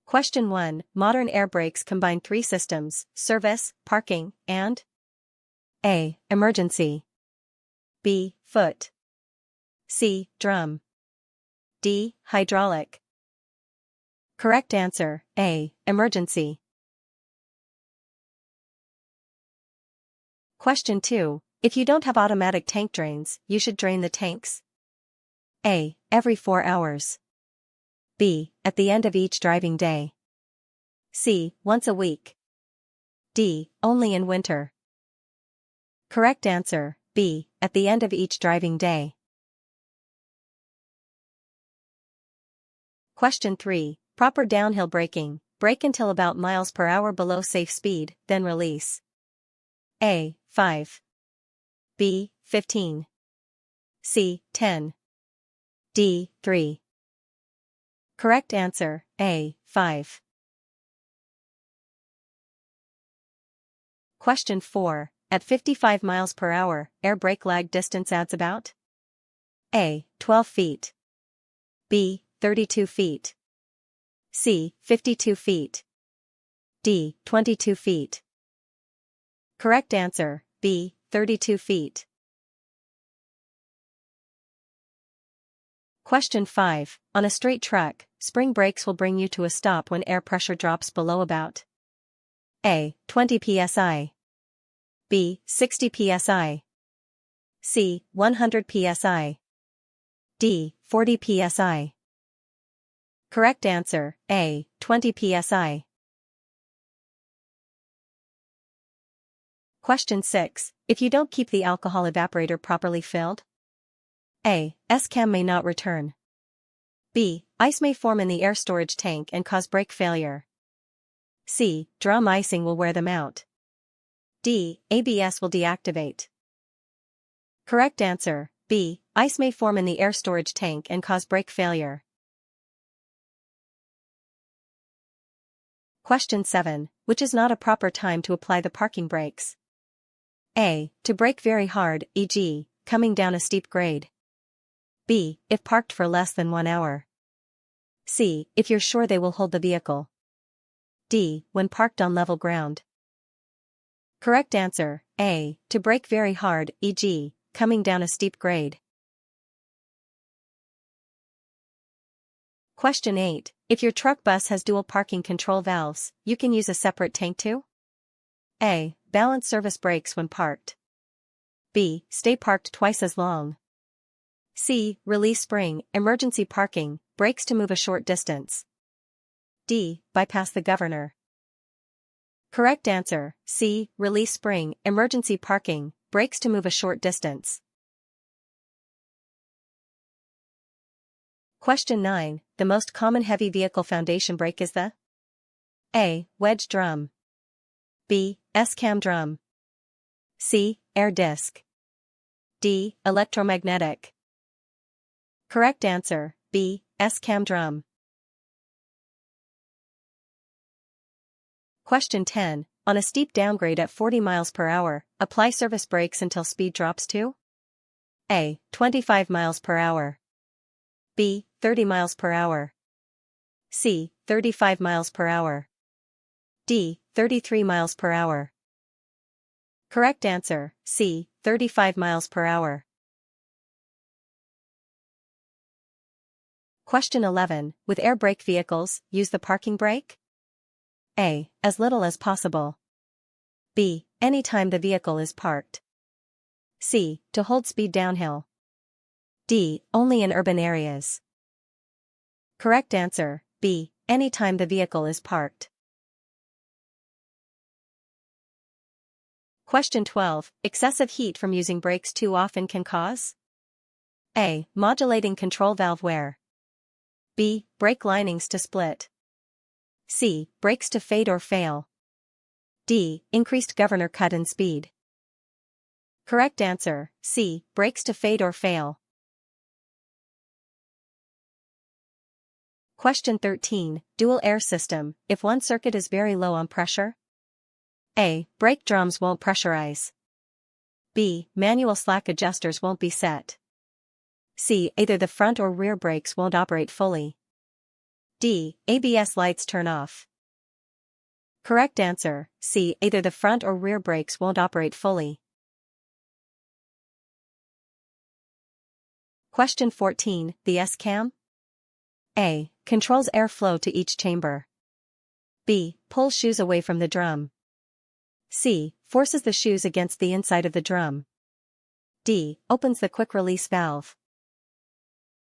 Question 1. Modern air brakes combine three systems: service, parking, and A. Emergency. B. Foot. C. Drum. D. Hydraulic. Correct answer, A. Emergency. Question 2. If you don't have automatic tank drains, you should drain the tanks. A. Every 4 hours. B. At the end of each driving day. C. Once a week. D. Only in winter. Correct answer, B. At the end of each driving day. Question 3. Proper downhill braking. Brake until about miles per hour below safe speed, then release. A. 5. B. 15. C. 10. D. 3. Correct answer, A. 5. Question 4. At 55 miles per hour, air brake lag distance adds about A. 12 feet. B. 32 feet. C. 52 feet. D. 22 feet. Correct answer, B. 32 feet. Question 5. On a straight track, spring brakes will bring you to a stop when air pressure drops below about A. 20 psi. B. 60 psi. C. 100 psi. D. 40 psi. Correct answer, A. 20 psi. Question 6. If you don't keep the alcohol evaporator properly filled, A. S-cam may not return. B. Ice may form in the air storage tank and cause brake failure. C. Drum icing will wear them out. D. ABS will deactivate. Correct answer, B. Ice may form in the air storage tank and cause brake failure. Question 7. Which is not a proper time to apply the parking brakes? A. To brake very hard, e.g., coming down a steep grade. B. If parked for less than 1 hour. C. If you're sure they will hold the vehicle. D. When parked on level ground. Correct answer, A. To brake very hard, e.g., coming down a steep grade. Question 8. If your truck bus has dual parking control valves, you can use a separate tank too? A. Balance service brakes when parked. B. Stay parked twice as long. C. Release spring, emergency parking, brakes to move a short distance. D. Bypass the governor. Correct answer, C. Release spring, emergency parking, brakes to move a short distance. Question 9. The most common heavy vehicle foundation brake is the A. Wedge drum. B. S-cam drum. C. Air disc. D. Electromagnetic. Correct answer, B. S-cam drum. Question 10. On a steep downgrade at 40 miles per hour, apply service brakes until speed drops to A. 25 miles per hour. B. 30 miles per hour. C. 35 miles per hour. D. 33 miles per hour. Correct answer, C. 35 miles per hour. Question 11. With air brake vehicles, use the parking brake? A. As little as possible. B. Anytime the vehicle is parked. C. To hold speed downhill. D. Only in urban areas. Correct answer, B. Anytime the vehicle is parked. Question 12. Excessive heat from using brakes too often can cause A. Modulating control valve wear. B. Brake linings to split. C. Brakes to fade or fail. D. Increased governor cut in speed. Correct answer, C. Brakes to fade or fail. Question 13. Dual air system. If one circuit is very low on pressure? A. Brake drums won't pressurize. B. Manual slack adjusters won't be set. C. Either the front or rear brakes won't operate fully. D. ABS lights turn off. Correct answer, C. Either the front or rear brakes won't operate fully. Question 14, the S-cam? A. Controls airflow to each chamber. B. Pulls shoes away from the drum. C. Forces the shoes against the inside of the drum. D. Opens the quick-release valve.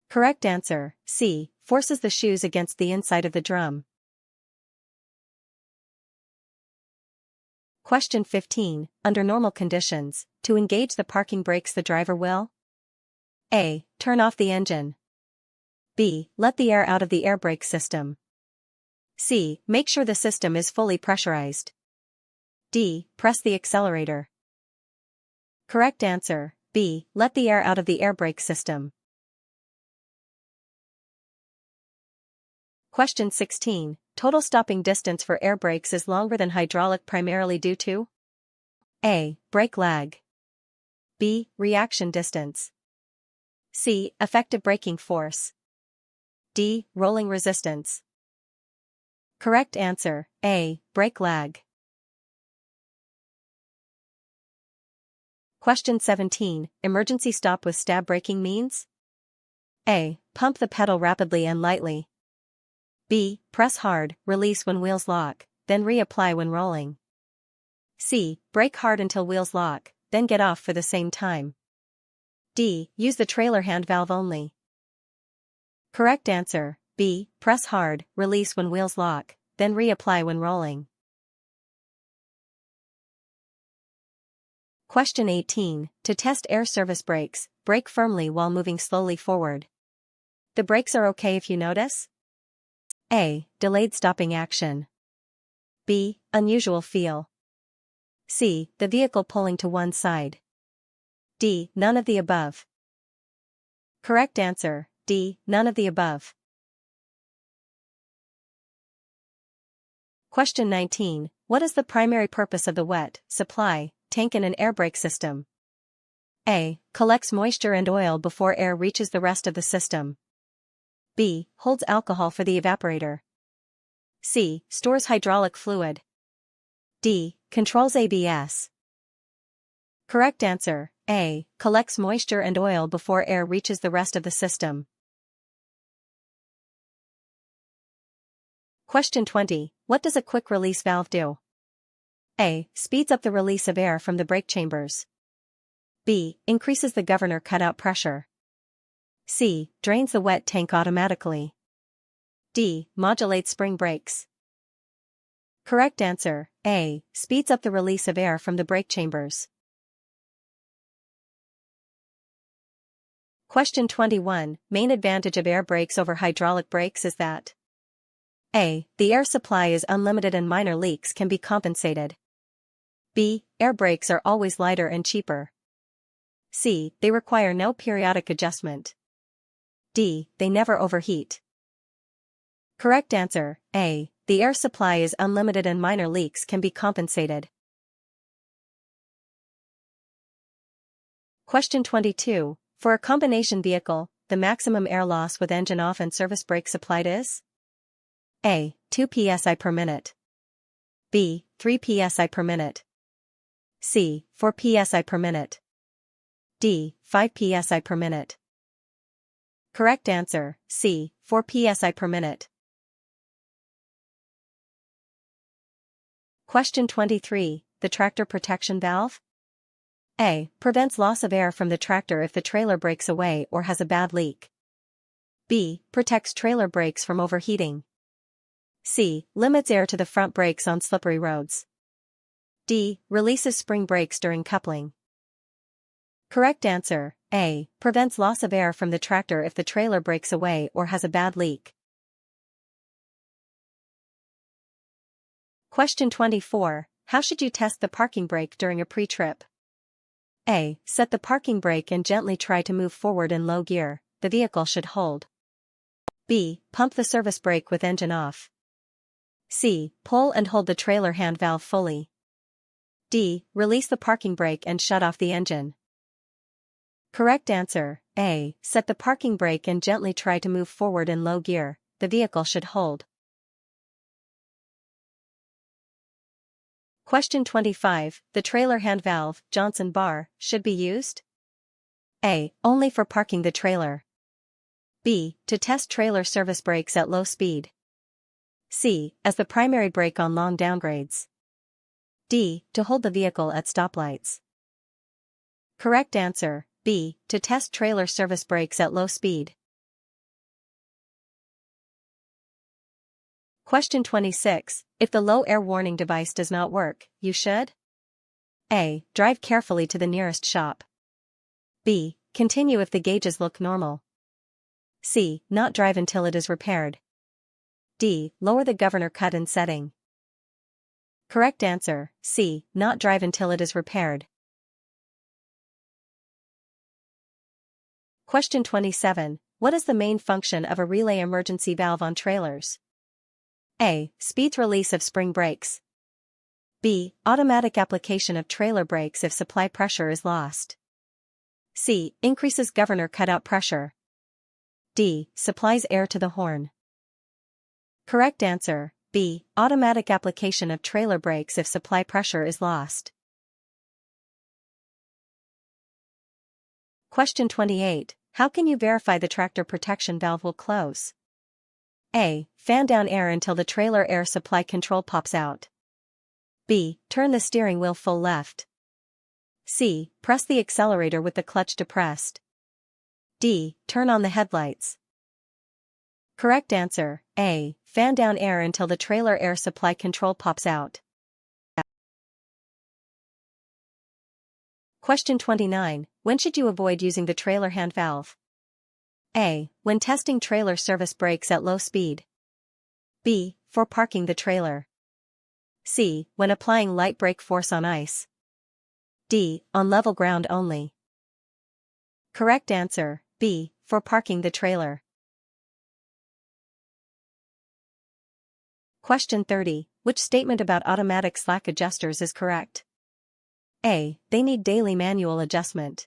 Correct answer, C. Forces the shoes against the inside of the drum. Question 15, under normal conditions, to engage the parking brakes the driver will A. Turn off the engine. B. Let the air out of the air brake system. C. Make sure the system is fully pressurized. D. Press the accelerator. Correct answer, B. Let the air out of the air brake system. Question 16, total stopping distance for air brakes is longer than hydraulic primarily due to A. Brake lag. B. Reaction distance. C. Effective braking force. D. Rolling resistance. Correct answer, A. Brake lag. Question 17, emergency stop with stab braking means A. Pump the pedal rapidly and lightly. B. Press hard, release when wheels lock, then reapply when rolling. C. Brake hard until wheels lock, then get off for the same time. D. Use the trailer hand valve only. Correct answer, B. Press hard, release when wheels lock, then reapply when rolling. Question 18, to test air service brakes, brake firmly while moving slowly forward. The brakes are okay if you notice A. Delayed stopping action. B. Unusual feel. C. The vehicle pulling to one side. D. None of the above. Correct answer, D. None of the above. Question 19, what is the primary purpose of the wet supply tank in an air brake system? A. Collects moisture and oil before air reaches the rest of the system. B. Holds alcohol for the evaporator. C. Stores hydraulic fluid. D. Controls ABS. Correct answer, A. Collects moisture and oil before air reaches the rest of the system. Question 20, what does a quick-release valve do? A. Speeds up the release of air from the brake chambers. B. Increases the governor cutout pressure. C. Drains the wet tank automatically. D. Modulates spring brakes. Correct answer, A. Speeds up the release of air from the brake chambers. Question 21, main advantage of air brakes over hydraulic brakes is that A. The air supply is unlimited and minor leaks can be compensated. B. Air brakes are always lighter and cheaper. C. They require no periodic adjustment. D. They never overheat. Correct answer, A. The air supply is unlimited and minor leaks can be compensated. Question 22, for a combination vehicle, the maximum air loss with engine off and service brakes applied is A. 2 psi per minute. B. 3 psi per minute. C. 4 psi per minute. D. 5 psi per minute. Correct answer, C. 4 psi per minute. Question 23, the tractor protection valve? A. Prevents loss of air from the tractor if the trailer breaks away or has a bad leak. B. Protects trailer brakes from overheating. C. Limits air to the front brakes on slippery roads. D. Releases spring brakes during coupling. Correct answer, A. Prevents loss of air from the tractor if the trailer breaks away or has a bad leak. Question 24, how should you test the parking brake during a pre-trip? A. Set the parking brake and gently try to move forward in low gear, the vehicle should hold. B. Pump the service brake with engine off. C. Pull and hold the trailer hand valve fully. D. Release the parking brake and shut off the engine. Correct answer, A. Set the parking brake and gently try to move forward in low gear, the vehicle should hold. Question 25. The trailer hand valve, Johnson bar, should be used? A. Only for parking the trailer. B. To test trailer service brakes at low speed. C. As the primary brake on long downgrades. D. To hold the vehicle at stoplights. Correct answer, B. To test trailer service brakes at low speed. Question 26. If the low air warning device does not work, you should? A. Drive carefully to the nearest shop. B. Continue if the gauges look normal. C. Not drive until it is repaired. D. Lower the governor cut-in setting. Correct answer, C. Not drive until it is repaired. Question 27. What is the main function of a relay emergency valve on trailers? A. Speeds release of spring brakes. B. Automatic application of trailer brakes if supply pressure is lost. C. Increases governor cutout pressure. D. Supplies air to the horn. Correct answer, B. Automatic application of trailer brakes if supply pressure is lost. Question 28. How can you verify the tractor protection valve will close? A. Fan down air until the trailer air supply control pops out. B. Turn the steering wheel full left. C. Press the accelerator with the clutch depressed. D. Turn on the headlights. Correct answer, A. Fan down air until the trailer air supply control pops out. Question 29. When should you avoid using the trailer hand valve? A. When testing trailer service brakes at low speed. B. For parking the trailer. C. When applying light brake force on ice. D. On level ground only. Correct answer, B. For parking the trailer. Question 30. Which statement about automatic slack adjusters is correct? A. They need daily manual adjustment.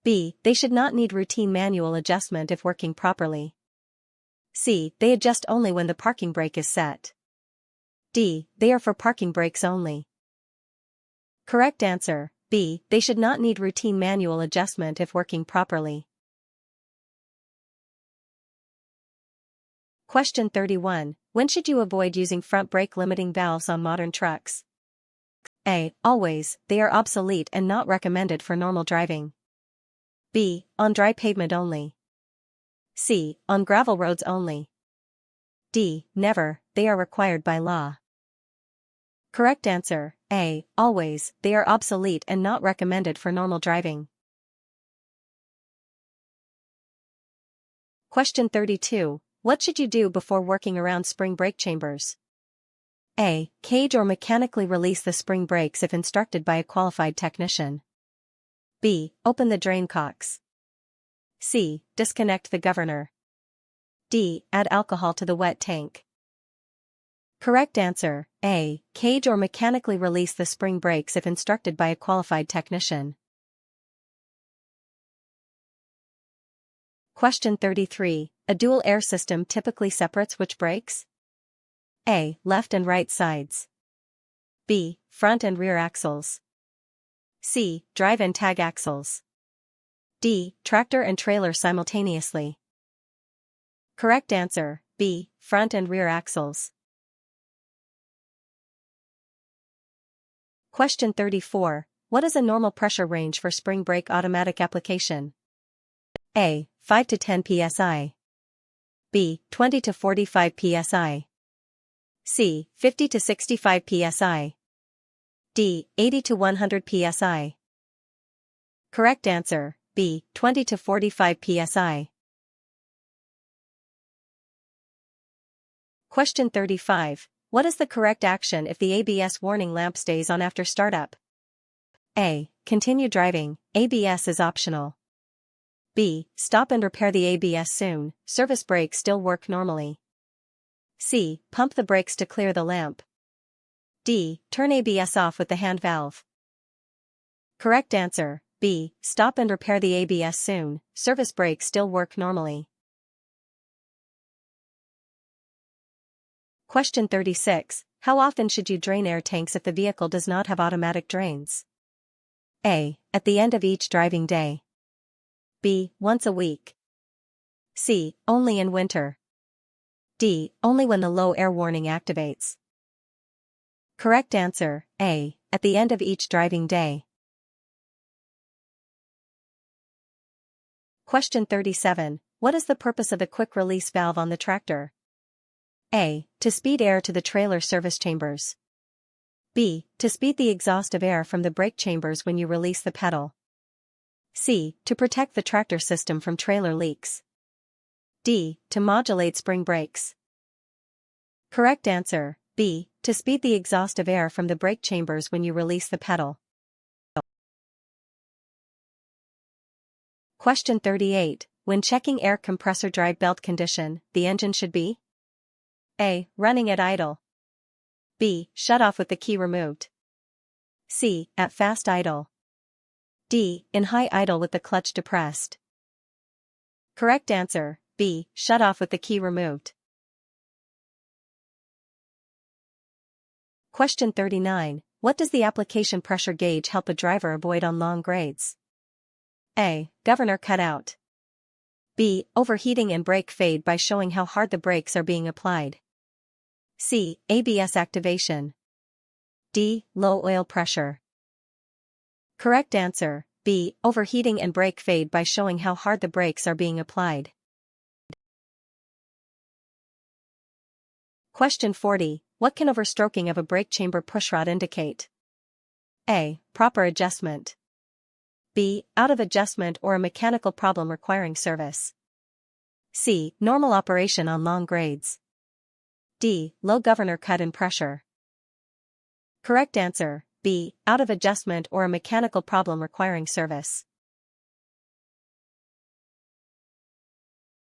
B. They should not need routine manual adjustment if working properly. C. They adjust only when the parking brake is set. D. They are for parking brakes only. Correct answer, B. They should not need routine manual adjustment if working properly. Question 31. When should you avoid using front brake limiting valves on modern trucks? A. Always, they are obsolete and not recommended for normal driving. B. On dry pavement only. C. On gravel roads only. D. Never, they are required by law. Correct answer, A. Always, they are obsolete and not recommended for normal driving. Question 32. What should you do before working around spring brake chambers? A. Cage or mechanically release the spring brakes if instructed by a qualified technician. B. Open the drain cocks. C. Disconnect the governor. D. Add alcohol to the wet tank. Correct answer, A. Cage or mechanically release the spring brakes if instructed by a qualified technician. Question 33. A dual air system typically separates which brakes? A. Left and right sides. B. Front and rear axles. C. Drive and tag axles. D. Tractor and trailer simultaneously. Correct answer, B. Front and rear axles. Question 34. What is a normal pressure range for spring brake automatic application? A. 5 to 10 psi. B. 20 to 45 psi. C. 50 to 65 psi. D. 80 to 100 psi. Correct answer, B. 20 to 45 psi. Question 35. What is the correct action if the ABS warning lamp stays on after startup? A. Continue driving, ABS is optional. B. Stop and repair the ABS soon, service brakes still work normally. C. Pump the brakes to clear the lamp. D. Turn ABS off with the hand valve. Correct answer, B. Stop and repair the ABS soon, service brakes still work normally. Question 36. How often should you drain air tanks if the vehicle does not have automatic drains? A. At the end of each driving day. B. Once a week. C. Only in winter. D. Only when the low air warning activates. Correct answer, A. At the end of each driving day. Question 37. What is the purpose of the quick release valve on the tractor? A. To speed air to the trailer service chambers. B. To speed the exhaust of air from the brake chambers when you release the pedal. C. To protect the tractor system from trailer leaks. D. To modulate spring brakes. Correct answer, B. To speed the exhaust of air from the brake chambers when you release the pedal. Question 38. When checking air compressor drive belt condition, the engine should be A. Running at idle. B. Shut off with the key removed. C. At fast idle. D. In high idle with the clutch depressed. Correct answer, B. Shut off with the key removed. Question 39. What does the application pressure gauge help a driver avoid on long grades? A. Governor cutout. B. Overheating and brake fade by showing how hard the brakes are being applied. C. ABS activation. D. Low oil pressure. Correct answer, B. Overheating and brake fade by showing how hard the brakes are being applied. Question 40. What can overstroking of a brake chamber pushrod indicate? A. Proper adjustment. B. Out of adjustment or a mechanical problem requiring service. C. Normal operation on long grades. D. Low governor cut in pressure. Correct answer, B. Out of adjustment or a mechanical problem requiring service.